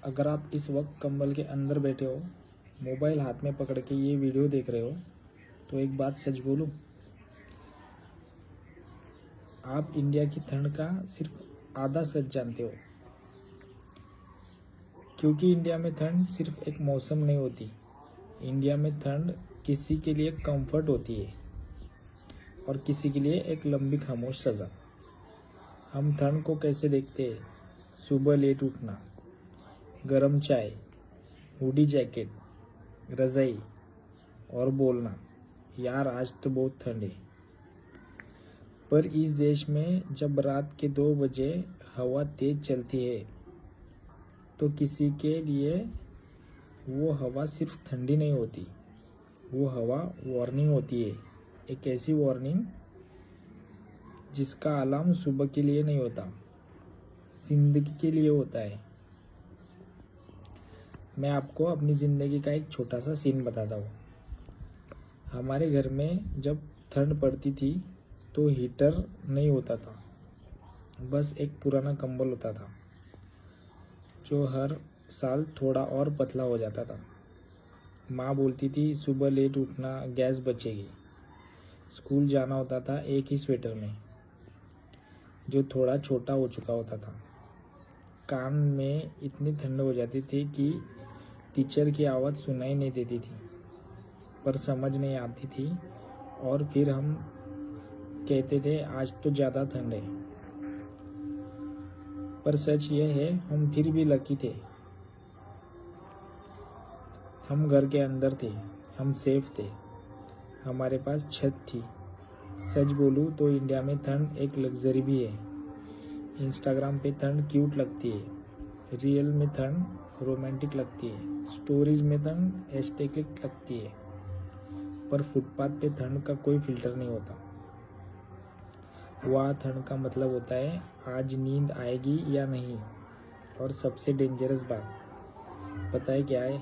अगर आप इस वक्त कंबल के अंदर बैठे हो, मोबाइल हाथ में पकड़ के ये वीडियो देख रहे हो, तो एक बात सच बोलूं, आप इंडिया की ठंड का सिर्फ आधा सच जानते हो। क्योंकि इंडिया में ठंड सिर्फ एक मौसम नहीं होती। इंडिया में ठंड किसी के लिए कंफर्ट होती है और किसी के लिए एक लंबी खामोश सज़ा। हम ठंड को कैसे देखते हैं? सुबह लेट उठना, गरम चाय, हुडी जैकेट, रज़ाई और बोलना, यार आज तो बहुत ठंड है। पर इस देश में जब रात के 2 बजे हवा तेज चलती है, तो किसी के लिए वो हवा सिर्फ ठंडी नहीं होती, वो हवा वार्निंग होती है। एक ऐसी वार्निंग जिसका अलार्म सुबह के लिए नहीं होता, जिंदगी के लिए होता है। मैं आपको अपनी ज़िंदगी का एक छोटा सा सीन बताता हूँ। हमारे घर में जब ठंड पड़ती थी तो हीटर नहीं होता था, बस एक पुराना कंबल होता था जो हर साल थोड़ा और पतला हो जाता था। माँ बोलती थी सुबह लेट उठना, गैस बचेगी। स्कूल जाना होता था एक ही स्वेटर में जो थोड़ा छोटा हो चुका होता था। कान में इतनी ठंड हो जाती थी कि टीचर की आवाज़ सुनाई नहीं देती थी, पर समझ नहीं आती थी। और फिर हम कहते थे आज तो ज़्यादा ठंड है। पर सच ये है, हम फिर भी लकी थे। हम घर के अंदर थे, हम सेफ थे, हमारे पास छत थी। सच बोलूँ तो इंडिया में ठंड एक लग्जरी भी है। इंस्टाग्राम पे ठंड क्यूट लगती है, रियल में ठंड रोमांटिक लगती है, स्टोरीज में ठंड एस्थेटिक लगती है, पर फुटपाथ पे ठंड का कोई फिल्टर नहीं होता। वहाँ ठंड का मतलब होता है आज नींद आएगी या नहीं। और सबसे डेंजरस बात पता है क्या है?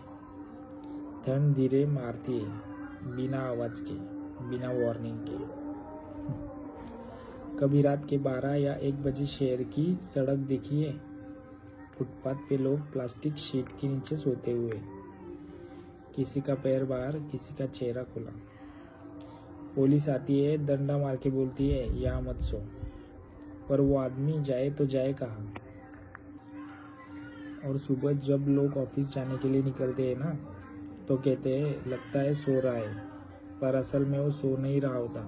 ठंड धीरे मारती है, बिना आवाज़ के, बिना वार्निंग के। कभी रात के 12 या 1 बजे शहर की सड़क देखी है? फुटपाथ पे लोग प्लास्टिक शीट के नीचे सोते हुए, किसी का पैर बाहर, किसी का चेहरा खुला। पुलिस आती है, डंडा मार के बोलती है यहाँ मत सो, पर वो आदमी जाए तो जाए कहाँ? और सुबह जब लोग ऑफिस जाने के लिए निकलते हैं ना, तो कहते हैं लगता है सो रहा है, पर असल में वो सो नहीं रहा होता,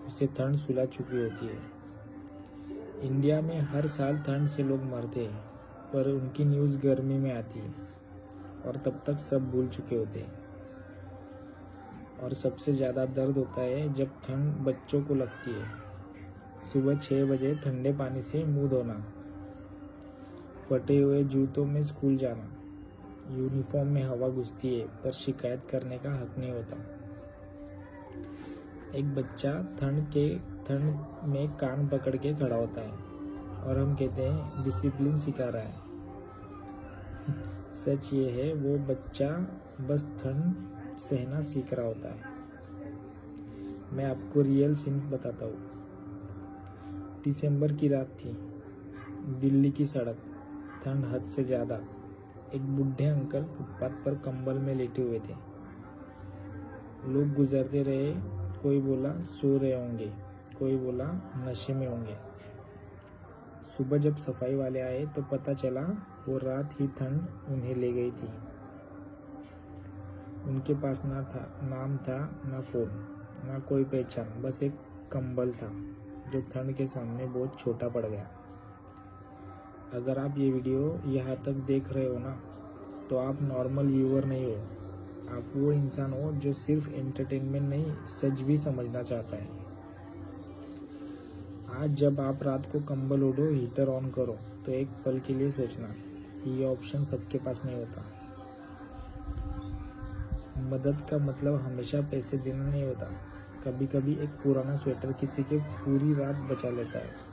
उसे ठंड सुला चुकी होती है। इंडिया में हर साल ठंड से लोग मरते हैं, पर उनकी न्यूज़ गर्मी में आती है और तब तक सब भूल चुके होते हैं। और सबसे ज़्यादा दर्द होता है जब ठंड बच्चों को लगती है। सुबह 6 बजे ठंडे पानी से मुंह धोना, फटे हुए जूतों में स्कूल जाना, यूनिफॉर्म में हवा घुसती है पर शिकायत करने का हक नहीं होता। एक बच्चा ठंड में कान पकड़ के खड़ा होता है और हम कहते हैं डिसिप्लिन सिखा रहा है। सच ये है, वो बच्चा बस ठंड सहना सीख रहा होता है। मैं आपको रियल सीन्स बताता हूँ। दिसंबर की रात थी, दिल्ली की सड़क, ठंड हद से ज़्यादा। एक बूढ़े अंकल फुटपाथ पर कंबल में लेटे हुए थे। लोग गुजरते रहे, कोई बोला सो रहे होंगे, कोई बोला नशे में होंगे। सुबह जब सफाई वाले आए तो पता चला वो रात ही ठंड उन्हें ले गई थी। उनके पास ना था नाम था, ना फोन, ना कोई पहचान, बस एक कंबल था जो ठंड के सामने बहुत छोटा पड़ गया। अगर आप ये वीडियो यहाँ तक देख रहे हो ना, तो आप नॉर्मल व्यूअर नहीं हो, आप वो इंसान हो जो सिर्फ एंटरटेनमेंट नहीं, सच भी समझना चाहता है। आज जब आप रात को कंबल ओढ़ो, हीटर ऑन करो, तो एक पल के लिए सोचना, ये ऑप्शन सबके पास नहीं होता। मदद का मतलब हमेशा पैसे देना नहीं होता। कभी कभी एक पुराना स्वेटर किसी के पूरी रात बचा लेता है।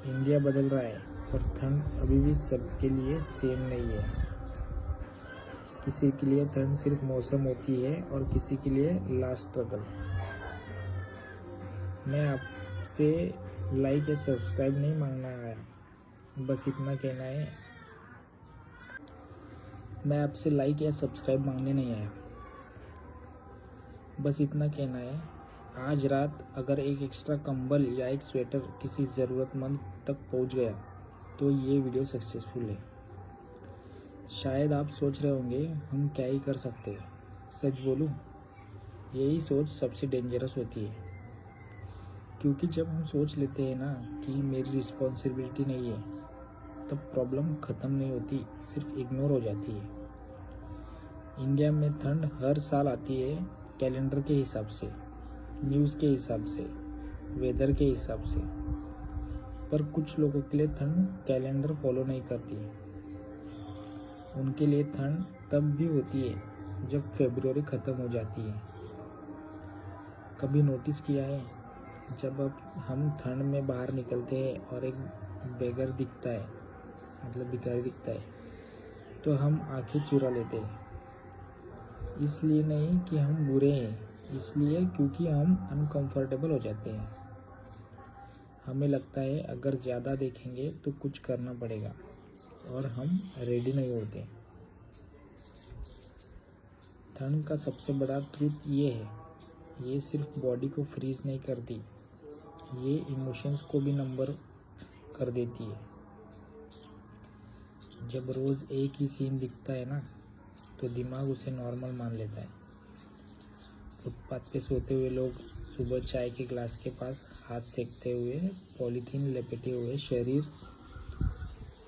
इंडिया बदल रहा है, पर ठंड अभी भी सबके लिए सेम नहीं है। किसी के लिए ठंड सिर्फ मौसम होती है और किसी के लिए लास्ट स्ट्रगल। मैं आपसे लाइक या सब्सक्राइब नहीं मांगना आया, बस इतना कहना है, मैं आपसे लाइक या सब्सक्राइब मांगने नहीं आया, बस इतना कहना है, आज रात अगर एक एक्स्ट्रा कंबल या एक स्वेटर किसी ज़रूरतमंद तक पहुंच गया तो ये वीडियो सक्सेसफुल है। शायद आप सोच रहे होंगे हम क्या ही कर सकते हैं। सच बोलूं, यही सोच सबसे डेंजरस होती है, क्योंकि जब हम सोच लेते हैं ना कि मेरी रिस्पॉन्सिबिलिटी नहीं है, तब प्रॉब्लम ख़त्म नहीं होती, सिर्फ इग्नोर हो जाती है। इंडिया में ठंड हर साल आती है, कैलेंडर के हिसाब से, न्यूज़ के हिसाब से, वेदर के हिसाब से, पर कुछ लोगों के लिए ठंड कैलेंडर फॉलो नहीं करती। उनके लिए ठंड तब भी होती है जब फरवरी ख़त्म हो जाती है। कभी नोटिस किया है, जब अब हम ठंड में बाहर निकलते हैं और एक बेगर दिखता है, मतलब भिखारी दिखता है, तो हम आंखें चुरा लेते हैं। इसलिए नहीं कि हम बुरे हैं, इसलिए क्योंकि हम अनकंफर्टेबल हो जाते हैं। हमें लगता है अगर ज़्यादा देखेंगे तो कुछ करना पड़ेगा, और हम रेडी नहीं होते। ठंड का सबसे बड़ा ट्रुथ ये है, ये सिर्फ बॉडी को फ्रीज नहीं करती, ये इमोशंस को भी नंबर कर देती है। जब रोज़ एक ही सीन दिखता है ना, तो दिमाग उसे नॉर्मल मान लेता है। फुटपाथ पे सोते हुए लोग, सुबह चाय के ग्लास के पास हाथ सेकते हुए, पॉलीथीन लपेटे हुए शरीर,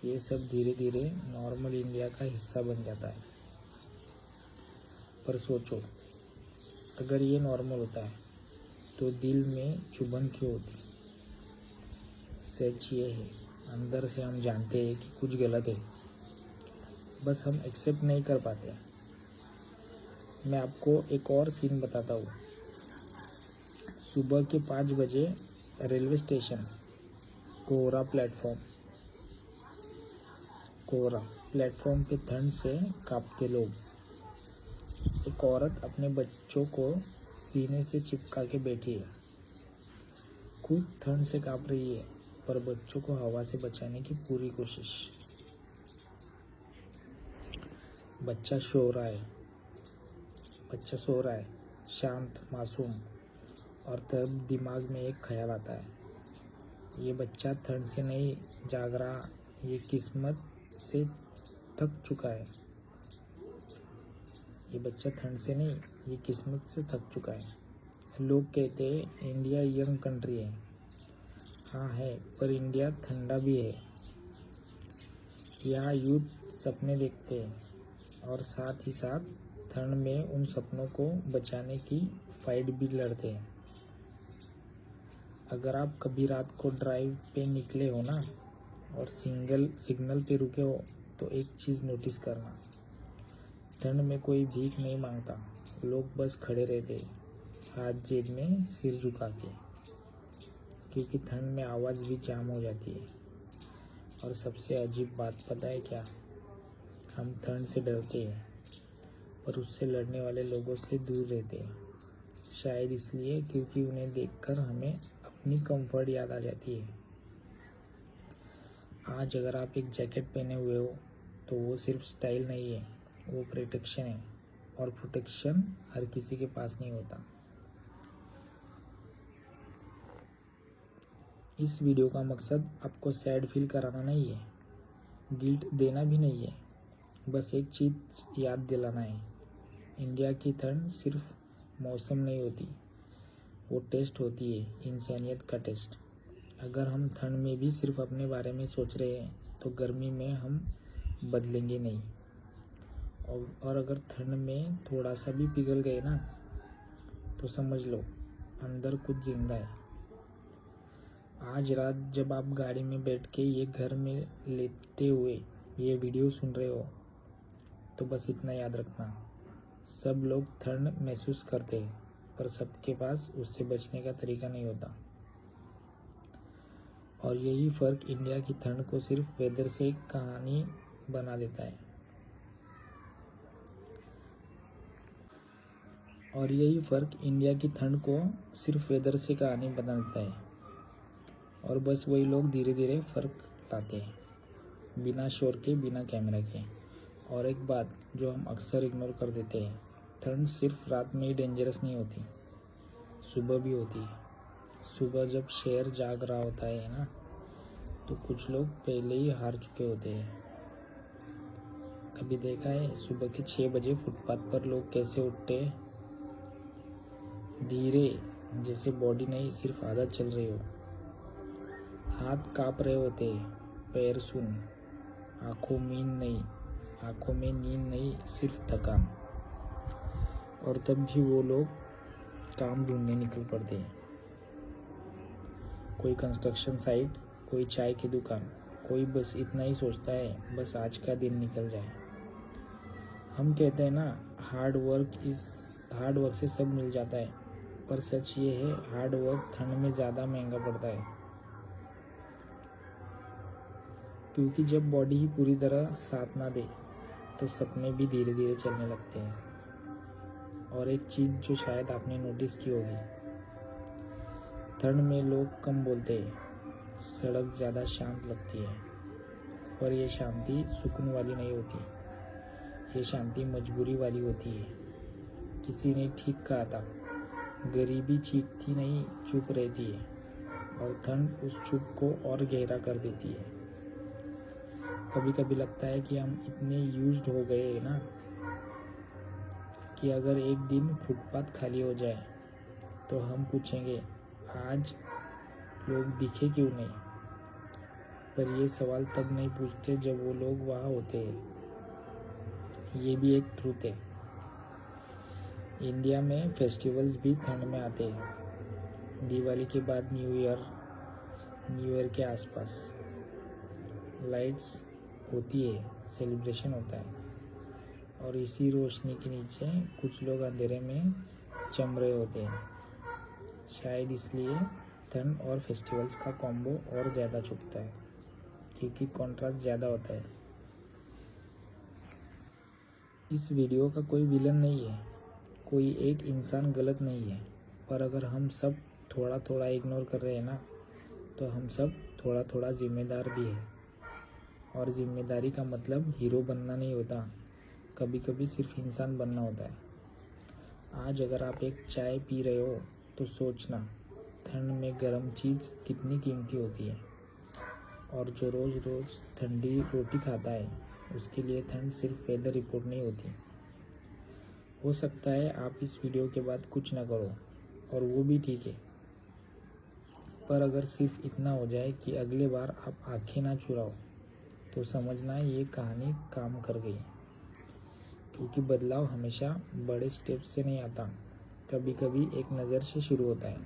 ये सब धीरे धीरे नॉर्मल इंडिया का हिस्सा बन जाता है। पर सोचो, अगर ये नॉर्मल होता है तो दिल में चुभन क्यों होती? सच ये है, अंदर से हम जानते हैं कि कुछ गलत है, बस हम एक्सेप्ट नहीं कर पाते। मैं आपको एक और सीन बताता हूँ। सुबह के 5 बजे रेलवे स्टेशन, कोहरा प्लेटफॉर्म पे ठंड से कांपते लोग। एक औरत अपने बच्चों को सीने से चिपका के बैठी है, खुद ठंड से कांप रही है, पर बच्चों को हवा से बचाने की पूरी कोशिश। बच्चा सो रहा है, शांत, मासूम, और तब दिमाग में एक ख्याल आता है, ये बच्चा ठंड से नहीं जाग रहा, ये किस्मत से थक चुका है। ये बच्चा ठंड से नहीं, ये किस्मत से थक चुका है। लोग कहते हैं इंडिया यंग कंट्री है। हाँ है, पर इंडिया ठंडा भी है। यहाँ यूथ सपने देखते हैं, और साथ ही साथ ठंड में उन सपनों को बचाने की फाइट भी लड़ते हैं। अगर आप कभी रात को ड्राइव पे निकले हो ना, और सिग्नल पे रुके हो, तो एक चीज़ नोटिस करना, ठंड में कोई भीख नहीं मांगता, लोग बस खड़े रहते, हाथ जेब में, सिर झुका के, क्योंकि ठंड में आवाज़ भी जाम हो जाती है। और सबसे अजीब बात पता है क्या? हम ठंड से डरते हैं, पर उससे लड़ने वाले लोगों से दूर रहते हैं। शायद इसलिए क्योंकि उन्हें देखकर हमें अपनी कंफर्ट याद आ जाती है। आज अगर आप एक जैकेट पहने हुए हो, तो वो सिर्फ स्टाइल नहीं है, वो प्रोटेक्शन है, और प्रोटेक्शन हर किसी के पास नहीं होता। इस वीडियो का मकसद आपको सैड फील कराना नहीं है, गिल्ट देना भी नहीं है, बस एक चीज़ याद दिलाना है, इंडिया की ठंड सिर्फ मौसम नहीं होती, वो टेस्ट होती है, इंसानियत का टेस्ट। अगर हम ठंड में भी सिर्फ अपने बारे में सोच रहे हैं, तो गर्मी में हम बदलेंगे नहीं। और अगर ठंड में थोड़ा सा भी पिघल गए ना, तो समझ लो अंदर कुछ जिंदा है। आज रात जब आप गाड़ी में बैठ के ये घर में लेते हुए ये वीडियो सुन रहे हो, तो बस इतना याद रखना, सब लोग ठंड महसूस करते हैं, पर सबके पास उससे बचने का तरीका नहीं होता। और यही फ़र्क इंडिया की ठंड को सिर्फ वेदर से कहानी बना देता है। और बस वही लोग धीरे धीरे फ़र्क लाते हैं, बिना शोर के, बिना कैमरा के। और एक बात जो हम अक्सर इग्नोर कर देते हैं, ठंड सिर्फ रात में ही डेंजरस नहीं होती, सुबह भी होती है। सुबह जब शहर जाग रहा होता है ना, तो कुछ लोग पहले ही हार चुके होते हैं। कभी देखा है सुबह के 6 बजे फुटपाथ पर लोग कैसे उठते हैं? धीरे, जैसे बॉडी नहीं सिर्फ आदत चल रही हो। हाथ कांप रहे होते हैं, पैर सुन, आंखों में नींद नहीं सिर्फ थकान। और तब भी वो लोग काम ढूंढने निकल पड़ते हैं। कोई कंस्ट्रक्शन साइट, कोई चाय की दुकान, कोई बस इतना ही सोचता है, बस आज का दिन निकल जाए। हम कहते हैं ना, हार्ड वर्क से सब मिल जाता है, पर सच ये है हार्ड वर्क ठंड में ज़्यादा महंगा पड़ता है। क्योंकि जब बॉडी ही पूरी तरह साथ ना दे तो सपने भी धीरे धीरे चलने लगते हैं। और एक चीज़ जो शायद आपने नोटिस की होगी, ठंड में लोग कम बोलते हैं, सड़क ज़्यादा शांत लगती है। पर यह शांति सुकून वाली नहीं होती, ये शांति मजबूरी वाली होती है। किसी ने ठीक कहा था, गरीबी चीखती नहीं चुप रहती है, और ठंड उस चुप को और गहरा कर देती है। कभी कभी लगता है कि हम इतने यूज्ड हो गए हैं ना, कि अगर एक दिन फुटपाथ खाली हो जाए तो हम पूछेंगे आज लोग दिखे क्यों नहीं। पर ये सवाल तब नहीं पूछते जब वो लोग वहाँ होते हैं। ये भी एक ट्रूथ है। इंडिया में फेस्टिवल्स भी ठंड में आते हैं। दिवाली के बाद न्यू ईयर के आसपास लाइट्स होती है, सेलिब्रेशन होता है, और इसी रोशनी के नीचे कुछ लोग अंधेरे में चम रहे होते हैं। शायद इसलिए ठंड और फेस्टिवल्स का कॉम्बो और ज़्यादा चुभता है, क्योंकि कॉन्ट्रास्ट ज़्यादा होता है। इस वीडियो का कोई विलन नहीं है, कोई एक इंसान गलत नहीं है, पर अगर हम सब थोड़ा थोड़ा इग्नोर कर रहे हैं ना, तो हम सब थोड़ा थोड़ा जिम्मेदार भी है। और जिम्मेदारी का मतलब हीरो बनना नहीं होता, कभी कभी सिर्फ इंसान बनना होता है। आज अगर आप एक चाय पी रहे हो तो सोचना, ठंड में गर्म चीज़ कितनी कीमती होती है। और जो रोज़ रोज़ ठंडी रोटी खाता है, उसके लिए ठंड सिर्फ वेदर रिपोर्ट नहीं होती। हो सकता है आप इस वीडियो के बाद कुछ ना करो, और वो भी ठीक है, पर अगर सिर्फ इतना हो जाए कि अगली बार आप आंखें ना चुराओ, तो समझना ये कहानी काम कर गई। क्योंकि बदलाव हमेशा बड़े स्टेप्स से नहीं आता, कभी कभी एक नज़र से शुरू होता है।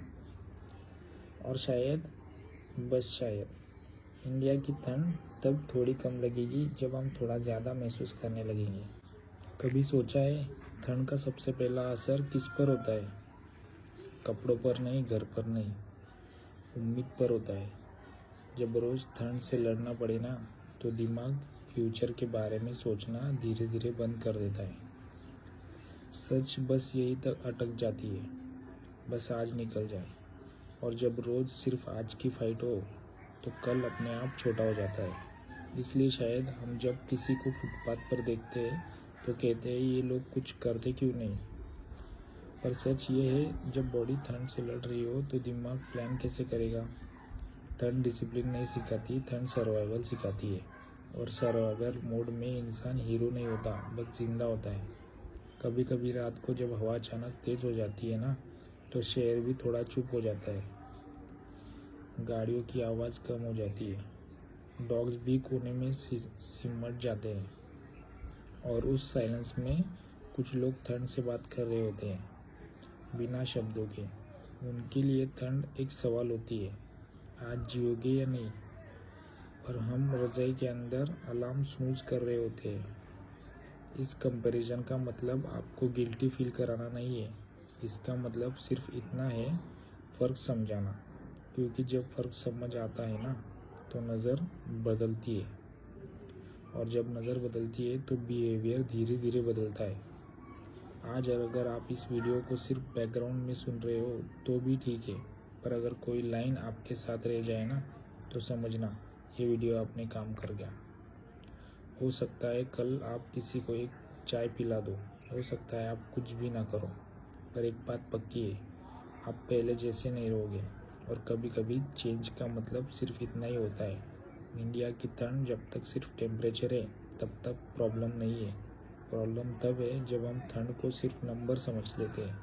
और शायद, बस शायद, इंडिया की ठंड तब थोड़ी कम लगेगी जब हम थोड़ा ज़्यादा महसूस करने लगेंगे। कभी सोचा है ठंड का सबसे पहला असर किस पर होता है? कपड़ों पर नहीं, घर पर नहीं, उम्मीद पर होता है। जब रोज़ ठंड से लड़ना पड़े ना, तो दिमाग फ्यूचर के बारे में सोचना धीरे धीरे बंद कर देता है। सच बस यही तक अटक जाती है, बस आज निकल जाए। और जब रोज़ सिर्फ आज की फाइट हो, तो कल अपने आप छोटा हो जाता है। इसलिए शायद हम जब किसी को फुटपाथ पर देखते हैं तो कहते हैं ये लोग कुछ करते क्यों नहीं। पर सच ये है, जब बॉडी ठंड से लड़ रही हो तो दिमाग प्लान कैसे करेगा। ठंड डिसिप्लिन नहीं सिखाती, ठंड सर्वाइवल सिखाती है। और सर्वाइवल मोड में इंसान हीरो नहीं होता, बस जिंदा होता है। कभी कभी रात को जब हवा अचानक तेज हो जाती है ना, तो शहर भी थोड़ा चुप हो जाता है। गाड़ियों की आवाज़ कम हो जाती है, डॉग्स भी कोने में सिमट जाते हैं, और उस साइलेंस में कुछ लोग ठंड से बात कर रहे होते हैं, बिना शब्दों के। उनके लिए ठंड एक सवाल होती है, आज जियोगे या नहीं। और हम रज़ाई के अंदर अलार्म स्नूज कर रहे होते हैं। इस कंपैरिजन का मतलब आपको गिल्टी फील कराना नहीं है, इसका मतलब सिर्फ इतना है, फ़र्क समझाना। क्योंकि जब फ़र्क समझ आता है ना, तो नज़र बदलती है, और जब नज़र बदलती है तो बिहेवियर धीरे धीरे बदलता है। आज अगर आप इस वीडियो को सिर्फ बैकग्राउंड में सुन रहे हो तो भी ठीक है, पर अगर कोई लाइन आपके साथ रह जाए ना, तो समझना ये वीडियो अपने काम कर गया। हो सकता है कल आप किसी को एक चाय पिला दो, हो सकता है आप कुछ भी ना करो, पर एक बात पक्की है, आप पहले जैसे नहीं रहोगे। और कभी कभी चेंज का मतलब सिर्फ इतना ही होता है। इंडिया की ठंड जब तक सिर्फ टेम्परेचर है तब तक प्रॉब्लम नहीं है। प्रॉब्लम तब है जब हम ठंड को सिर्फ नंबर समझ लेते हैं,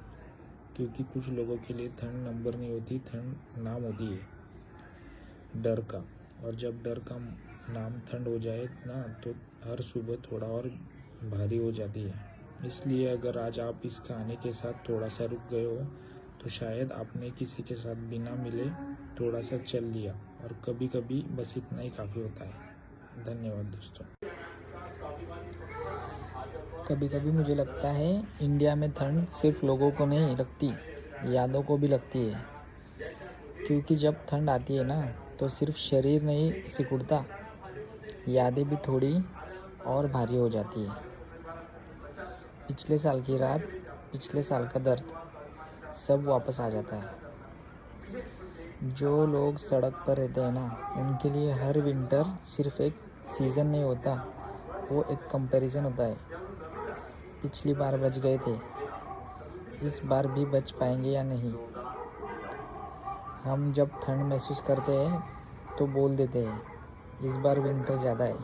क्योंकि कुछ लोगों के लिए ठंड नंबर नहीं होती, ठंड नाम होती है डर का। और जब डर का नाम ठंड हो जाए ना, तो हर सुबह थोड़ा और भारी हो जाती है। इसलिए अगर आज आप इस कहानी के साथ थोड़ा सा रुक गए हो, तो शायद आपने किसी के साथ बिना मिले थोड़ा सा चल लिया, और कभी कभी बस इतना ही काफ़ी होता है। धन्यवाद दोस्तों। कभी कभी मुझे लगता है इंडिया में ठंड सिर्फ लोगों को नहीं लगती, यादों को भी लगती है। क्योंकि जब ठंड आती है ना, तो सिर्फ शरीर नहीं सिकुड़ता, यादें भी थोड़ी और भारी हो जाती है। पिछले साल की रात, पिछले साल का दर्द सब वापस आ जाता है। जो लोग सड़क पर रहते हैं ना, उनके लिए हर विंटर सिर्फ एक सीज़न नहीं होता, वो एक कंपैरिजन होता है। पिछली बार बच गए थे, इस बार भी बच पाएंगे या नहीं। हम जब ठंड महसूस करते हैं तो बोल देते हैं इस बार विंटर ज़्यादा है,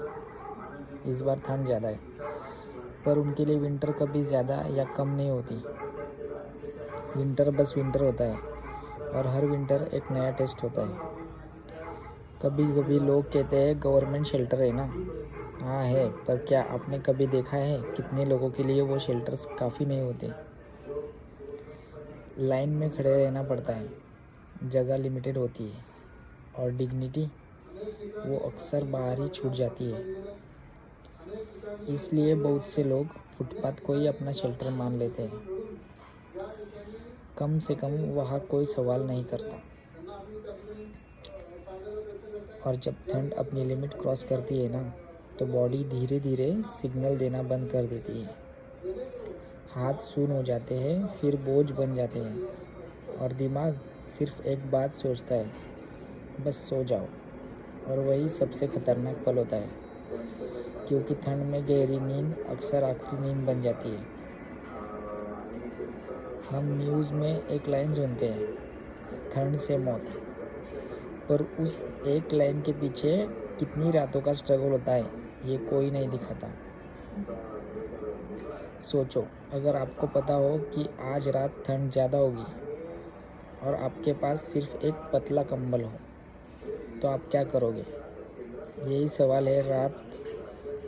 इस बार ठंड ज़्यादा है। पर उनके लिए विंटर कभी ज़्यादा या कम नहीं होती। विंटर बस विंटर होता है, और हर विंटर एक नया टेस्ट होता है। कभी कभी लोग कहते हैं गवर्नमेंट शेल्टर है ना, हाँ है, पर क्या आपने कभी देखा है कितने लोगों के लिए वो शेल्टर्स काफ़ी नहीं होते। लाइन में खड़े रहना पड़ता है, जगह लिमिटेड होती है, और डिग्निटी वो अक्सर बाहर ही छूट जाती है। इसलिए बहुत से लोग फुटपाथ को ही अपना शेल्टर मान लेते हैं। कम से कम वहाँ कोई सवाल नहीं करता। और जब ठंड अपनी लिमिट क्रॉस करती है ना, तो बॉडी धीरे धीरे सिग्नल देना बंद कर देती है। हाथ सून हो जाते हैं, फिर बोझ बन जाते हैं, और दिमाग सिर्फ एक बात सोचता है, बस सो जाओ। और वही सबसे खतरनाक पल होता है, क्योंकि ठंड में गहरी नींद अक्सर आखिरी नींद बन जाती है। हम न्यूज़ में एक लाइन सुनते हैं, ठंड से मौत, पर उस एक लाइन के पीछे कितनी रातों का स्ट्रगल होता है, ये कोई नहीं दिखाता। सोचो, अगर आपको पता हो कि आज रात ठंड ज़्यादा होगी, और आपके पास सिर्फ एक पतला कंबल हो, तो आप क्या करोगे? यही सवाल है रात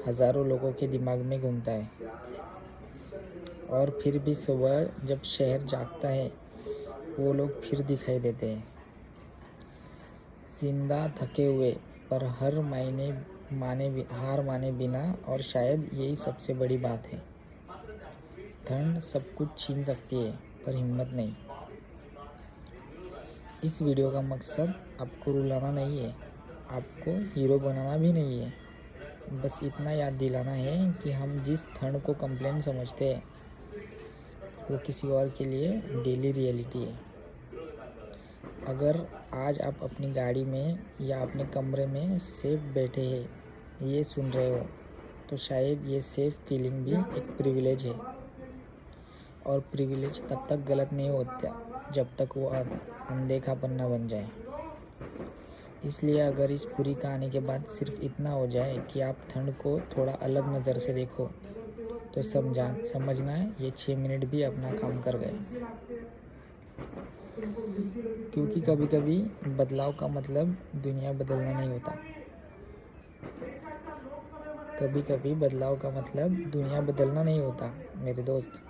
हज़ारों लोगों के दिमाग में घूमता है। और फिर भी सुबह जब शहर जागता है, वो लोग फिर दिखाई देते हैं, जिंदा, थके हुए, पर हार माने बिना। और शायद यही सबसे बड़ी बात है, ठंड सब कुछ छीन सकती है, पर हिम्मत नहीं। इस वीडियो का मकसद आपको रुलाना नहीं है, आपको हीरो बनाना भी नहीं है, बस इतना याद दिलाना है कि हम जिस ठंड को कंप्लेन समझते हैं, वो किसी और के लिए डेली रियलिटी है। अगर आज आप अपनी गाड़ी में या अपने कमरे में सेफ बैठे हैं, ये सुन रहे हो, तो शायद ये सेफ फीलिंग भी एक प्रिविलेज है। और प्रिविलेज तब तक गलत नहीं होता जब तक वो अनदेखा ना बन जाए। इसलिए अगर इस पूरी कहानी के बाद सिर्फ इतना हो जाए कि आप ठंड को थोड़ा अलग नज़र से देखो, तो समझना ये 6 मिनट भी अपना काम कर गए। क्योंकि कभी कभी बदलाव का मतलब दुनिया बदलना नहीं होता। कभी कभी बदलाव का मतलब दुनिया बदलना नहीं होता मेरे दोस्त।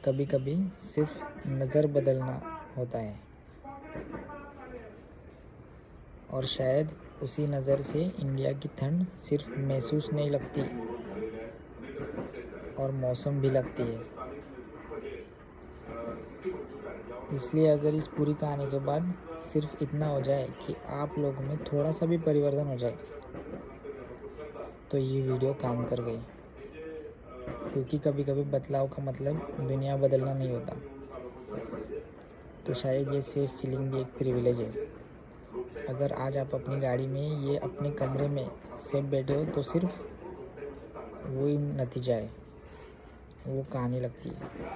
कभी कभी सिर्फ नज़र बदलना होता है। और शायद उसी नज़र से इंडिया की ठंड सिर्फ महसूस नहीं लगती, और मौसम भी लगती है। इसलिए अगर इस पूरी कहानी के बाद सिर्फ इतना हो जाए कि आप लोगों में थोड़ा सा भी परिवर्तन हो जाए, तो ये वीडियो काम कर गई। क्योंकि कभी कभी बदलाव का मतलब दुनिया बदलना नहीं होता। तो शायद ये सेफ फीलिंग भी एक प्रिविलेज है। अगर आज आप अपनी गाड़ी में, ये अपने कमरे में सेफ बैठे हो, तो सिर्फ वही नतीजा है, वो कहानी लगती है।